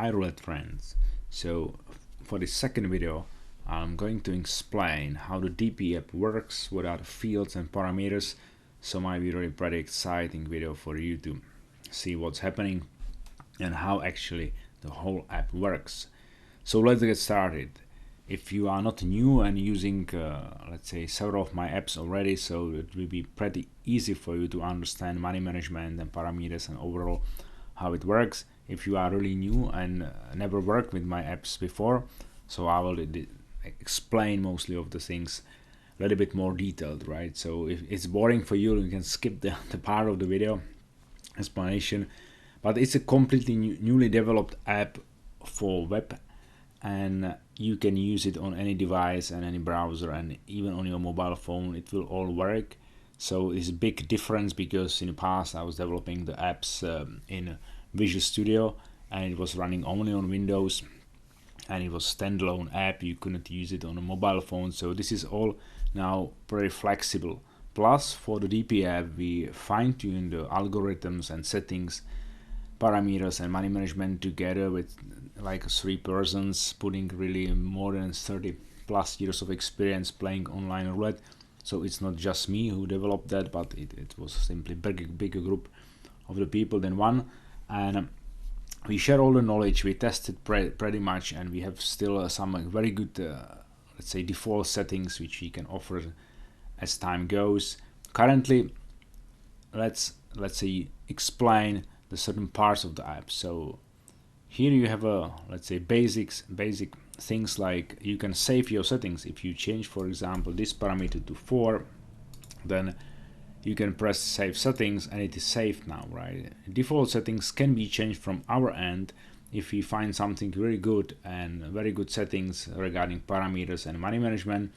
iRoulette friends. So for the second video I'm going to explain how the DPApp works, what are the fields and parameters. So might be really pretty exciting video for you to see what's happening and how actually the whole app works. So let's get started. If you are not new and using let's say several of my apps already, so it will be pretty easy for you to understand money management and parameters and overall how it works. If you are really new and never worked with my apps before, so I will explain mostly of the things a little bit more detailed, right? So if it's boring for you, you can skip the part of the video explanation, but it's a completely newly developed app for web, and you can use it on any device and any browser, and even on your mobile phone it will all work. So it's a big difference, because in the past I was developing the apps in Visual Studio and it was running only on Windows and it was standalone app, you couldn't use it on a mobile phone. So this is all now very flexible. Plus for the DPApp we fine-tune the algorithms and settings, parameters and money management together with like 3 persons putting really more than 30 plus years of experience playing online roulette. So it's not just me who developed that, but it was simply bigger group of the people than one, and we share all the knowledge. We tested pretty much, and we have still some very good let's say default settings which we can offer as time goes. Currently let's say explain the certain parts of the app. So here you have a let's say basic things like you can save your settings. If you change, for example, this parameter to 4, then you can press save settings and it is saved now, right? Default settings can be changed from our end. If we find something very good and very good settings regarding parameters and money management,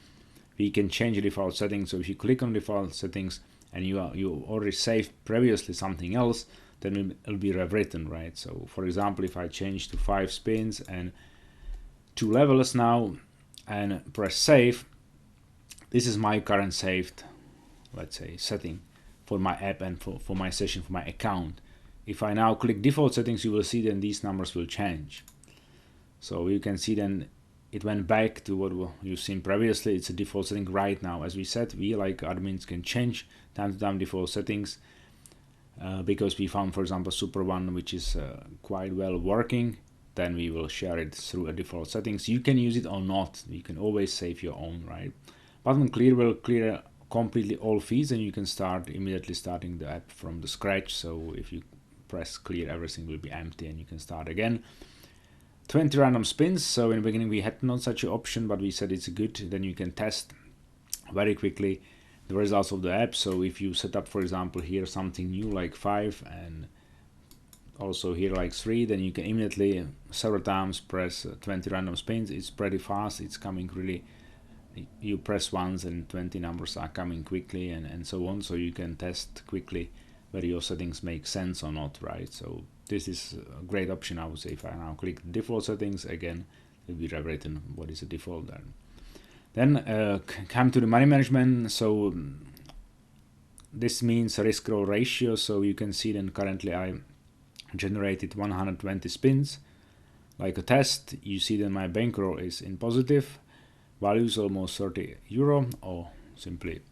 we can change the default settings. So if you click on default settings and you already saved previously something else, then it'll be rewritten, right? So for example, if I change to 5 spins and 2 levels now and press save, this is my current saved, let's say, setting for my app and for my session, for my account. If I now click default settings, you will see then these numbers will change. So you can see then it went back to what you've seen previously. It's a default setting right now. As we said, we like admins can change time to time default settings because we found, for example, super one which is quite well working, then we will share it through a default settings. You can use it or not, you can always save your own, right? Button clear will clear completely all feeds and you can start immediately starting the app from the scratch. So if you press clear, everything will be empty and you can start again. 20 random spins. So in the beginning we had not such an option, but we said it's good, then you can test very quickly the results of the app. So if you set up, for example, here something new like 5 and also here like 3, then you can immediately several times press 20 random spins. It's pretty fast, it's coming really, you press once and 20 numbers are coming quickly and so on. So you can test quickly whether your settings make sense or not, right? So this is a great option, I would say. If I now click default settings again, it will be rewritten what is the default there. Then come to the money management. So this means risk roll ratio. So you can see then currently I generated 120 spins like a test. You see that my bankroll is in positive values, almost 30 euro, or simply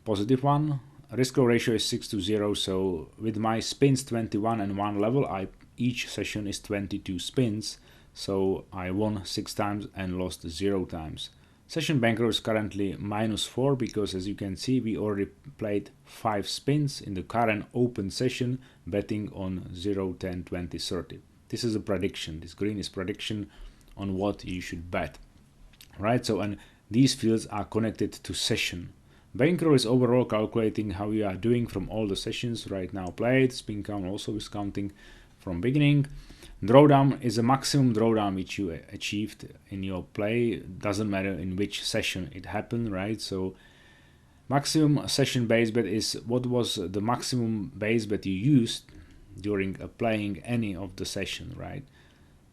positive one. Risk roll ratio is 6:0. So with my spins 21 and 1 level, each session is 22 spins. So I won 6 times and lost 0 times. Session bankroll is currently -4 because, as you can see, we already played 5 spins in the current open session, betting on 0, 10, 20, 30. This is a prediction. This green is prediction on what you should bet, right? So, and these fields are connected to session. Bankroll is overall calculating how you are doing from all the sessions right now played. Spin count also is counting from beginning. Drawdown is a maximum drawdown which you achieved in your play. Doesn't matter in which session it happened, right? So maximum session base bet is what was the maximum base bet you used during playing any of the session, right?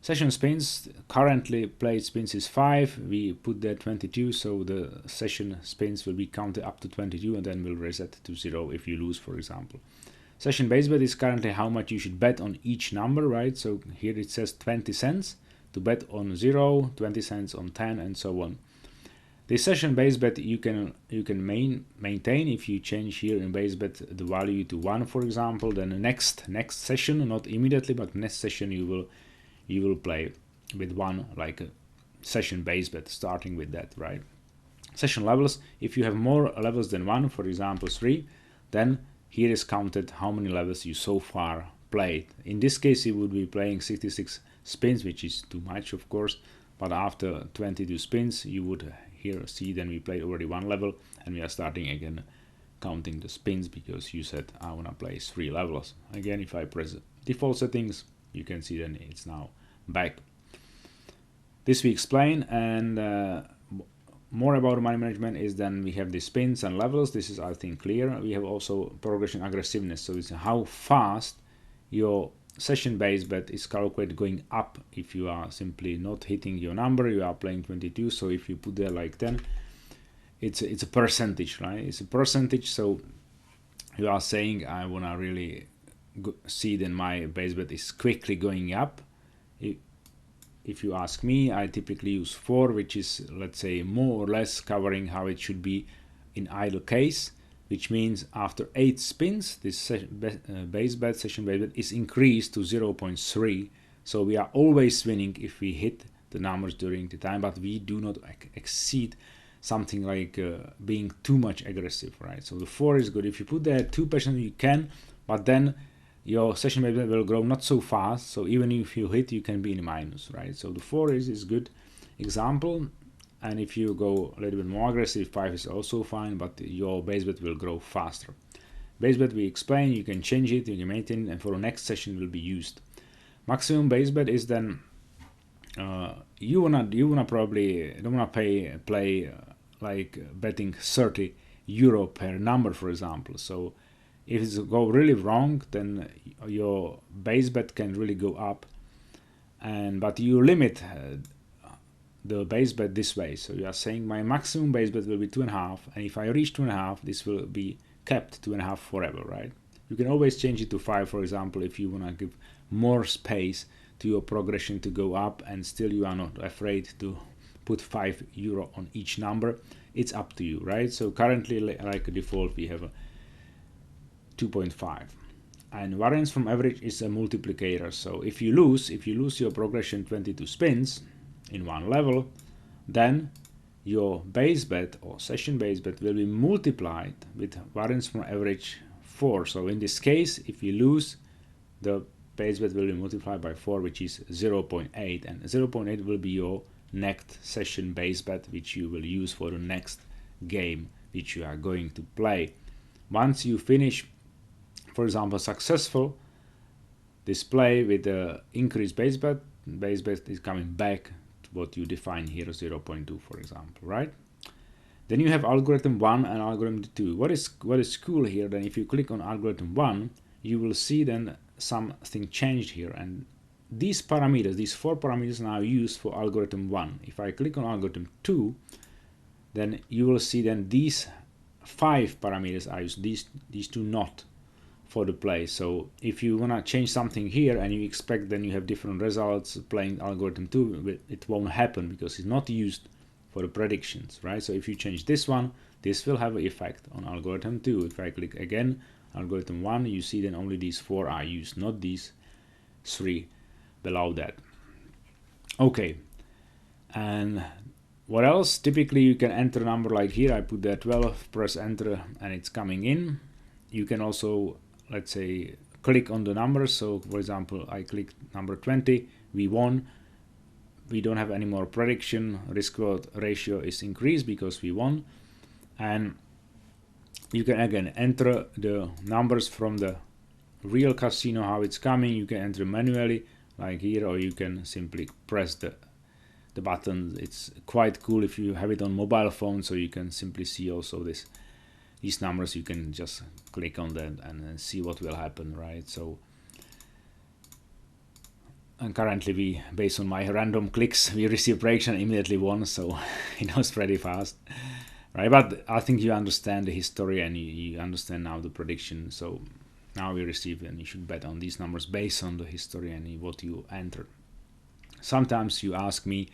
Session spins, currently played spins is 5, we put there 22, so the session spins will be counted up to 22 and then will reset to 0 if you lose, for example. Session base bet is currently how much you should bet on each number, right? So here it says 20 cents to bet on 0, 20 cents on 10, and so on. The session base bet you can maintain if you change here in base bet the value to 1, for example. Then the next session, not immediately, but next session you will play with 1, like a session base bet, starting with that, right? Session levels, if you have more levels than 1, for example 3, then here is counted how many levels you so far played. In this case you would be playing 66 spins, which is too much, of course, but after 22 spins you would here see then we played already 1 level, and we are starting again counting the spins because you said I want to play 3 levels. Again, if I press default settings, you can see then it's now back. This we explain, and more about money management is then we have the spins and levels. This is, I think, clear. We have also progression aggressiveness, so it's how fast your session base bet is calculated going up. If you are simply not hitting your number, you are playing 22, so if you put there like 10, it's a percentage, right? It's a percentage, so you are saying I want to really see then my base bet is quickly going up. If you ask me, I typically use 4, which is, let's say, more or less covering how it should be in idle case, which means after 8 spins, this base bet, session base bet, is increased to 0.3. So we are always winning if we hit the numbers during the time, but we do not exceed something like being too much aggressive, right? So the 4 is good. If you put there 2%, you can, but then your session base bet will grow not so fast, so even if you hit, you can be in minus, right? So the 4 is good example, and if you go a little bit more aggressive, 5 is also fine, but your base bet will grow faster. Base bet we explain, you can change it, you can maintain, and for the next session will be used. Maximum base bet is then you wanna probably don't wanna play like betting 30 euro per number, for example. So if it go really wrong, then your base bet can really go up, but you limit the base bet this way. So you are saying my maximum base bet will be 2.5, and if I reach 2.5, this will be kept 2.5 forever, right? You can always change it to 5, for example, if you want to give more space to your progression to go up, and still you are not afraid to put 5 euro on each number. It's up to you, right? So currently, like a default, we have a 2.5, and variance from average is a multiplicator. So if you lose your progression 22 spins in one level, then your base bet or session base bet will be multiplied with variance from average 4. So in this case, if you lose, the base bet will be multiplied by 4, which is 0.8, and 0.8 will be your next session base bet, which you will use for the next game which you are going to play. Once you finish, for example, successful display with the increased base bet is coming back to what you define here, 0.2, for example, right? Then you have algorithm 1 and algorithm 2. What is cool here, then if you click on algorithm 1, you will see then something changed here, and these parameters, these 4 parameters, now used for algorithm 1. If I click on algorithm 2, then you will see then these 5 parameters are used, these 2 not for the play. So if you want to change something here and you expect then you have different results playing algorithm 2, it won't happen because it's not used for the predictions, right? So if you change this one, this will have an effect on algorithm 2. If I click again algorithm 1, you see then only these 4 are used, not these 3 below that. Okay, and what else? Typically you can enter a number like here, I put there 12, press enter, and it's coming in. You can also, let's say, click on the numbers. So for example, I click number 20, we won. We don't have any more prediction, risk reward ratio is increased because we won. And you can again enter the numbers from the real casino, how it's coming. You can enter manually like here, or you can simply press the button. It's quite cool if you have it on mobile phone, so you can simply see also these numbers. You can just click on that and see what will happen, right? So, and currently we, based on my random clicks, we receive prediction immediately won, so it was pretty fast, right? But I think you understand the history and you understand now the prediction. So now we receive, and you should bet on these numbers based on the history and what you entered. Sometimes you ask me,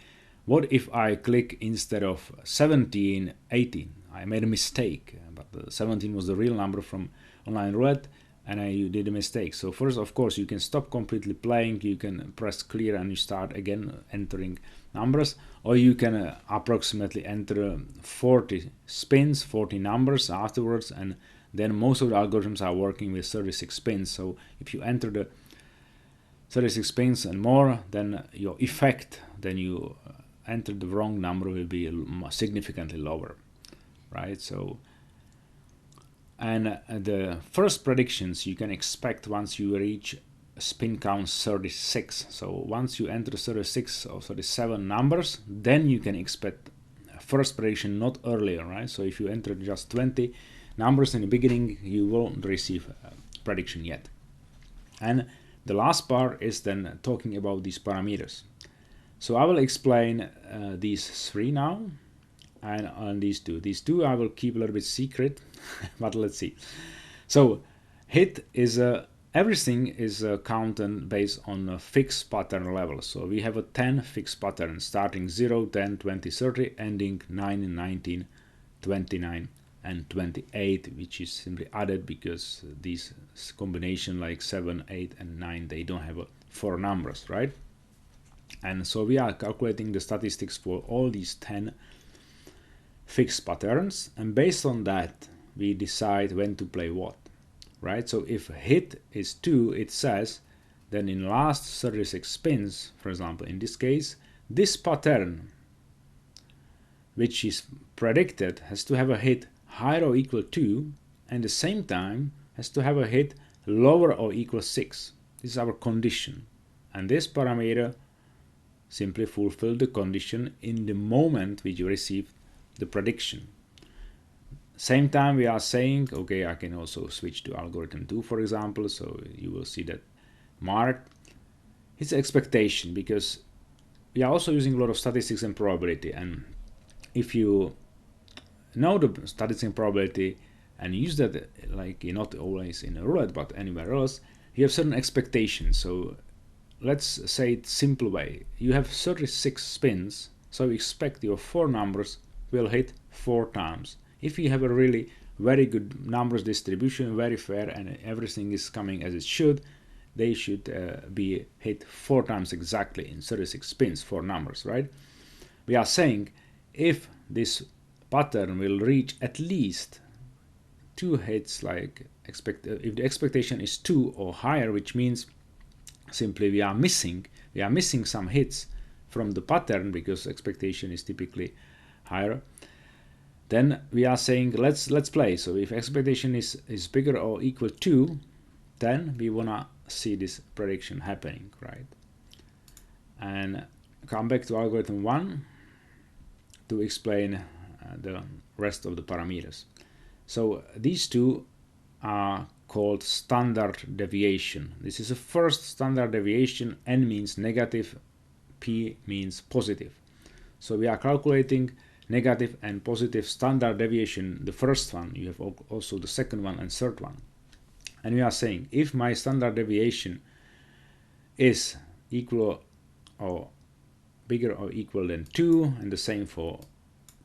what if I click instead of 17, 18? I made a mistake, but the 17 was the real number from online roulette, and I did a mistake. So first, of course, you can stop completely playing, you can press clear and you start again entering numbers, or you can approximately enter 40 spins, 40 numbers afterwards, and then most of the algorithms are working with 36 spins. So if you enter the 36 spins and more, then your effect, then you enter the wrong number, will be significantly lower, right? So, and the first predictions you can expect once you reach spin count 36. So once you enter 36 or 37 numbers, then you can expect first prediction, not earlier, right? So if you enter just 20 numbers in the beginning, you won't receive a prediction yet. And the last part is then talking about these parameters. So I will explain these three now, and on these two. These two I will keep a little bit secret, but let's see. So hit is everything is counted based on a fixed pattern level. So we have a 10 fixed pattern starting 0, 10, 20, 30, ending 9, 19, 29, and 28, which is simply added because these combination like 7, 8, and 9, they don't have four numbers, right? And so we are calculating the statistics for all these 10 fixed patterns, and based on that we decide when to play what, right? So if hit is 2, it says then in last 36 spins, for example, in this case, this pattern which is predicted has to have a hit higher or equal to, and at the same time has to have a hit lower or equal 6. This is our condition, and this parameter simply fulfill the condition in the moment which you receive the prediction. Same time we are saying, okay, I can also switch to algorithm 2, for example, so you will see that marked. It's expectation, because we are also using a lot of statistics and probability, and if you know the statistics and probability and use that, like not always in a roulette but anywhere else, you have certain expectations. So let's say it simple way, you have 36 spins, so you expect your 4 numbers will hit 4 times. If you have a really very good numbers distribution, very fair, and everything is coming as it should, they should be hit 4 times exactly in 36 spins, 4 numbers, right? We are saying if this pattern will reach at least 2 hits, like if the expectation is 2 or higher, which means simply we are missing some hits from the pattern because expectation is typically higher, then we are saying let's play. So if expectation is bigger or equal to, then we wanna see this prediction happening, right? And come back to algorithm 1 to explain the rest of the parameters. So these two are called standard deviation. This is the first standard deviation. N means negative, P means positive. So we are calculating negative and positive standard deviation, the first one. You have also the second one and third one. And we are saying if my standard deviation is equal or bigger or equal than 2, and the same for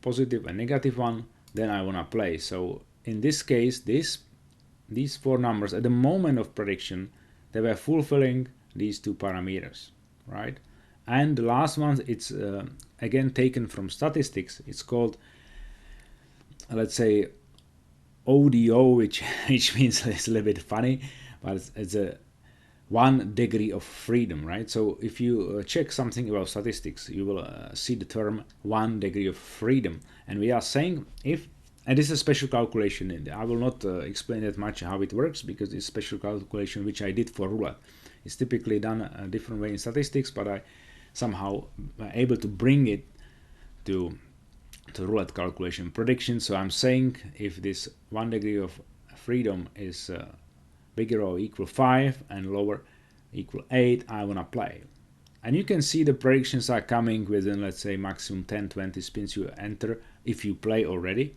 positive and negative one, then I want to play. So in this case, these 4 numbers at the moment of prediction, they were fulfilling these 2 parameters, right? And the last one, it's again taken from statistics. It's called, let's say, ODO, which means it's a little bit funny, but it's a 1 degree of freedom, right? So if you check something about statistics, you will see the term 1 degree of freedom. And we are saying if, and this is a special calculation, and I will not explain that much how it works because it's a special calculation which I did for roulette. It's typically done a different way in statistics, but I somehow able to bring it to roulette calculation prediction. So I'm saying if this 1 degree of freedom is bigger or equal 5 and lower equal 8, I want to play. And you can see the predictions are coming within, let's say, maximum 10-20 spins you enter if you play already.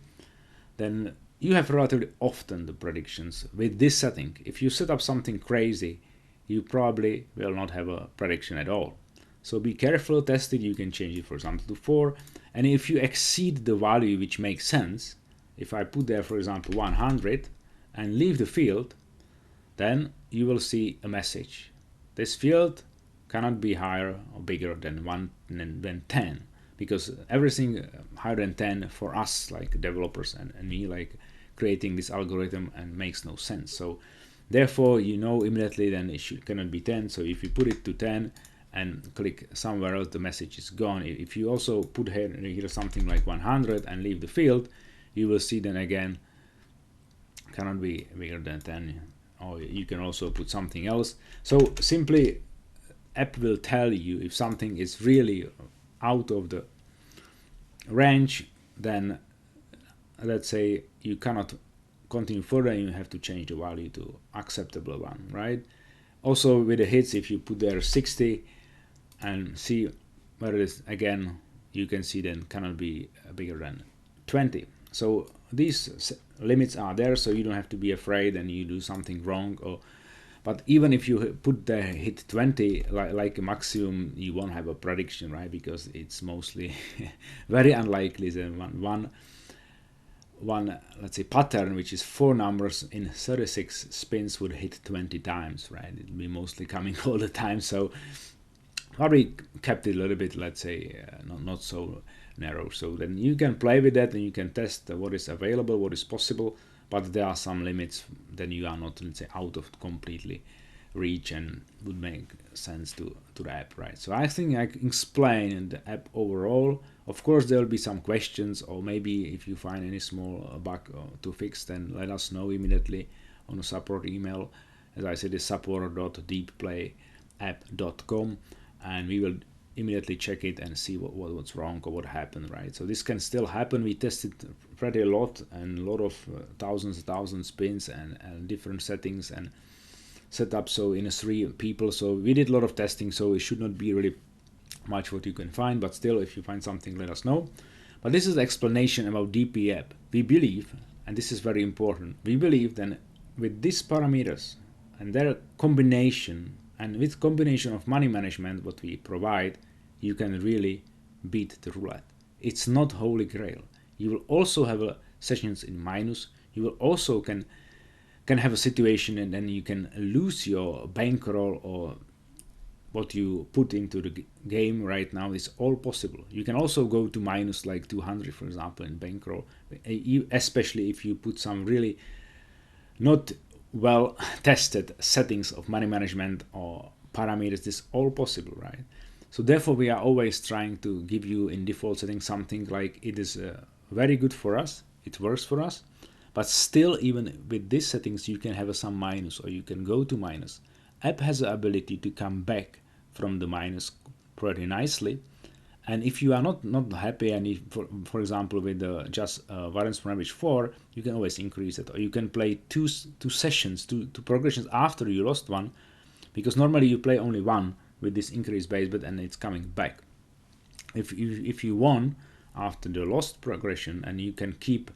Then you have relatively often the predictions with this setting. If you set up something crazy, you probably will not have a prediction at all. So be careful, test it. You can change it, for example, to 4. And if you exceed the value which makes sense, if I put there, for example, 100 and leave the field, then you will see a message. This field cannot be higher or bigger than 10, because everything higher than 10 for us, like developers and me, like creating this algorithm, and makes no sense. So therefore, you know immediately then it cannot be 10. So if you put it to 10 and click somewhere else, the message is gone. If you also put here something like 100 and leave the field, you will see then again cannot be bigger than 10. Or you can also put something else. So simply app will tell you if something is really out of the range, then let's say you cannot continue further and you have to change the value to acceptable one, right? Also with the hits, if you put there 60 and see where it is, again you can see then cannot be bigger than 20. So these limits are there, so you don't have to be afraid and you do something wrong. But even if you put the hit 20 like a maximum, you won't have a prediction, right? Because it's mostly very unlikely that one let's say pattern which is 4 numbers in 36 spins would hit 20 times, right? It'd be mostly coming all the time. So probably kept it a little bit, let's say, not so narrow. So then you can play with that and you can test what is available, what is possible, but there are some limits. Then you are not, let's say, out of completely reach and would make sense to the app, right? So I think I can explain the app overall. Of course, there will be some questions, or maybe if you find any small bug to fix, then let us know immediately on the support email. As I said, it's support.deepplayapp.com, and we will immediately check it and see what's wrong or what happened, right? So this can still happen. We tested pretty a lot and a lot of thousands spins and different settings and setup. So in 3 people, so we did a lot of testing, so it should not be really much what you can find, but still, if you find something, let us know. But this is the explanation about DPApp. We believe, and this is very important, we believe that with these parameters and their combination, and with combination of money management what we provide, you can really beat the roulette. It's not holy grail. You will also have sessions in minus. You will also can have a situation and then you can lose your bankroll or what you put into the game right now. Is all possible. You can also go to minus like 200, for example, in bankroll, especially if you put some really not well tested settings of money management or parameters. This is all possible, right? So therefore we are always trying to give you in default settings something like it is very good for us, it works for us, but still even with these settings you can have some minus, or you can go to minus. App has the ability to come back from the minus pretty nicely. And if you are not happy, and if, for example, with just variance from average 4, you can always increase it, or you can play two sessions, two progressions after you lost one, because normally you play only one with this increased base bet and it's coming back. If you won after the lost progression and you can keep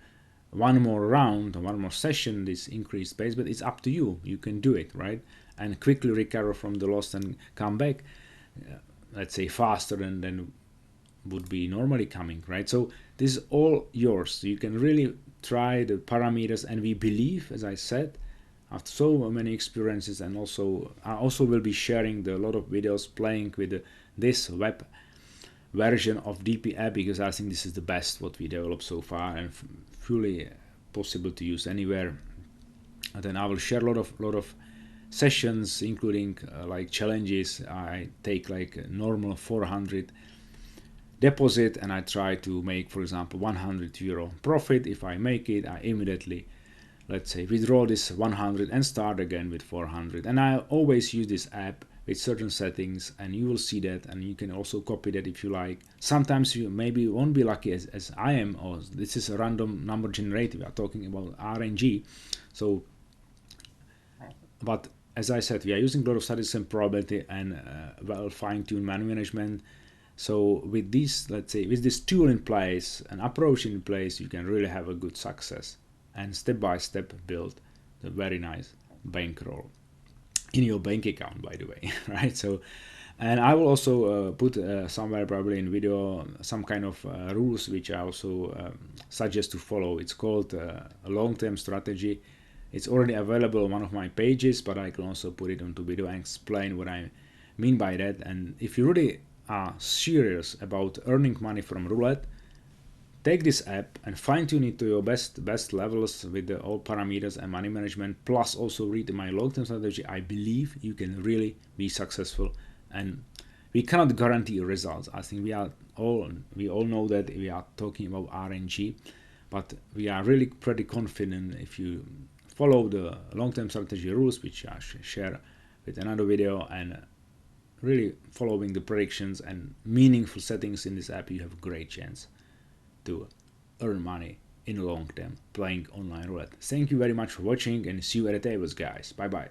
one more round or one more session this increased base bet, it's up to you. You can do it, right? And quickly recover from the loss and come back, let's say faster than would be normally coming, right? So this is all yours. So you can really try the parameters, and we believe, as I said, after so many experiences, and also I also will be sharing a lot of videos playing with this web version of DPApp, because I think this is the best what we developed so far and fully possible to use anywhere. And then I will share a lot of sessions, including like challenges. I take like a normal 400 deposit and I try to make, for example, 100 euro profit. If I make it, I immediately, let's say, withdraw this 100 and start again with 400. And I always use this app with certain settings, and you will see that, and you can also copy that if you like. Sometimes you maybe won't be lucky as I am, or this is a random number generator. We are talking about RNG. So, but as I said, we are using a lot of statistics and probability and well fine-tuned money management. So with this, let's say, with this tool in place, an approach in place, you can really have a good success. and step by step build the very nice bankroll in your bank account, by the way. Right? So, and I will also put somewhere probably in video some kind of rules which I also suggest to follow. It's called a long-term strategy. It's already available on one of my pages, but I can also put it onto video and explain what I mean by that. And if you really are serious about earning money from roulette, take this app and fine-tune it to your best levels with the all parameters and money management, plus also read my long-term strategy. I believe you can really be successful, and we cannot guarantee results. I think we all know that we are talking about RNG, but we are really pretty confident if you follow the long-term strategy rules, which I share with another video, and really following the predictions and meaningful settings in this app, you have a great chance to earn money in the long term playing online roulette. Thank you very much for watching, and see you at the tables, guys. Bye bye.